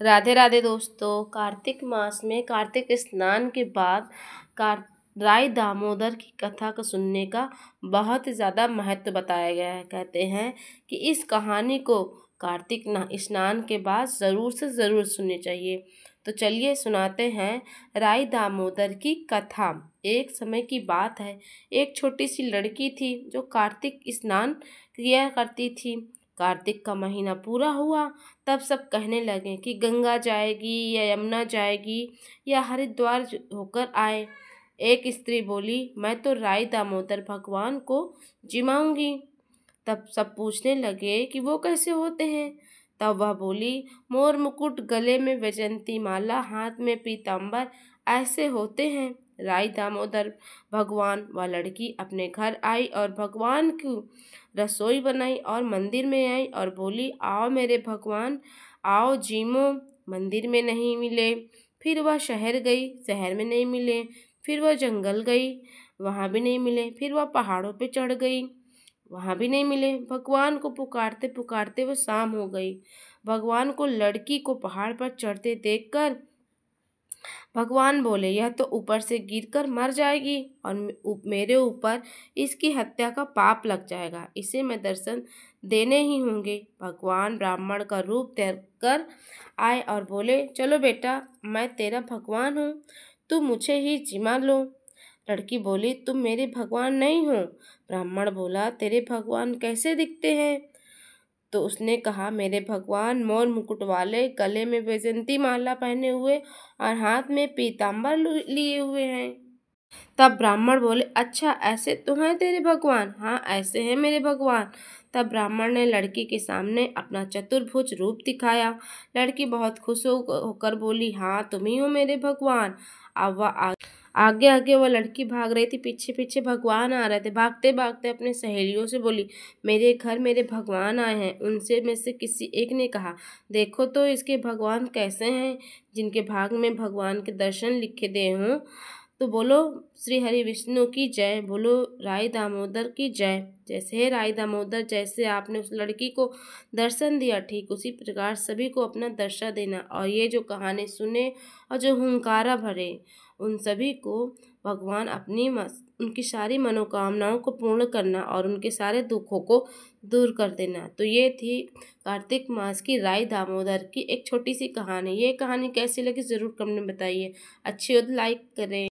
राधे राधे दोस्तों। कार्तिक मास में कार्तिक स्नान के बाद राई दामोदर की कथा को सुनने का बहुत ही ज़्यादा महत्व बताया गया है। कहते हैं कि इस कहानी को कार्तिक स्नान के बाद ज़रूर से ज़रूर सुननी चाहिए। तो चलिए सुनाते हैं राई दामोदर की कथा। एक समय की बात है, एक छोटी सी लड़की थी जो कार्तिक स्नान किया करती थी। कार्तिक का महीना पूरा हुआ तब सब कहने लगे कि गंगा जाएगी या यमुना जाएगी या हरिद्वार होकर आए। एक स्त्री बोली, मैं तो राई दामोदर भगवान को जिमाऊंगी। तब सब पूछने लगे कि वो कैसे होते हैं। तब वह बोली, मोर मुकुट, गले में वैजयंती माला, हाथ में पीताम्बर, ऐसे होते हैं राई दामोदर भगवान। वह लड़की अपने घर आई और भगवान की रसोई बनाई और मंदिर में आई और बोली, आओ मेरे भगवान, आओ जीमो। मंदिर में नहीं मिले। फिर वह शहर गई, शहर में नहीं मिले। फिर वह जंगल गई, वहाँ भी नहीं मिले। फिर वह पहाड़ों पे चढ़ गई, वहाँ भी नहीं मिले। भगवान को पुकारते पुकारते वो शाम हो गई। भगवान को लड़की को पहाड़ पर चढ़ते देखकर भगवान बोले, यह तो ऊपर से गिरकर मर जाएगी और मेरे ऊपर इसकी हत्या का पाप लग जाएगा। इसे मैं दर्शन देने ही होंगे। भगवान ब्राह्मण का रूप धर कर आए और बोले, चलो बेटा, मैं तेरा भगवान हूँ, तुम मुझे ही जिमा लो। लड़की बोली, तुम मेरे भगवान नहीं हो। ब्राह्मण बोला, तेरे भगवान कैसे दिखते हैं? तो उसने कहा, मेरे भगवान मोर मुकुट वाले, गले में वैजयंती माला पहने हुए और हाथ में पीताम्बर लिए हुए हैं। तब ब्राह्मण बोले, अच्छा ऐसे तो हैं तेरे भगवान? हाँ, ऐसे हैं मेरे भगवान। तब ब्राह्मण ने लड़की के सामने अपना चतुर्भुज रूप दिखाया। लड़की बहुत खुश होकर बोली, हाँ, तुम ही हो मेरे भगवान। अब वह आगे आगे वह लड़की भाग रही थी, पीछे पीछे भगवान आ रहे थे। भागते भागते अपने सहेलियों से बोली, मेरे घर मेरे भगवान आए हैं। उनसे में से किसी एक ने कहा, देखो तो इसके भगवान कैसे हैं, जिनके भाग में भगवान के दर्शन लिखे दे हों। तो बोलो श्री हरि विष्णु की जय, बोलो राई दामोदर की जय। जैसे है राई दामोदर, जैसे आपने उस लड़की को दर्शन दिया, ठीक उसी प्रकार सभी को अपना दर्शन देना। और ये जो कहानी सुने और जो हुंकारा भरे, उन सभी को भगवान उनकी सारी मनोकामनाओं को पूर्ण करना और उनके सारे दुखों को दूर कर देना। तो ये थी कार्तिक मास की राई दामोदर की एक छोटी सी कहानी। ये कहानी कैसी लगी ज़रूर कमेंट में बताइए। अच्छी हो तो लाइक करें।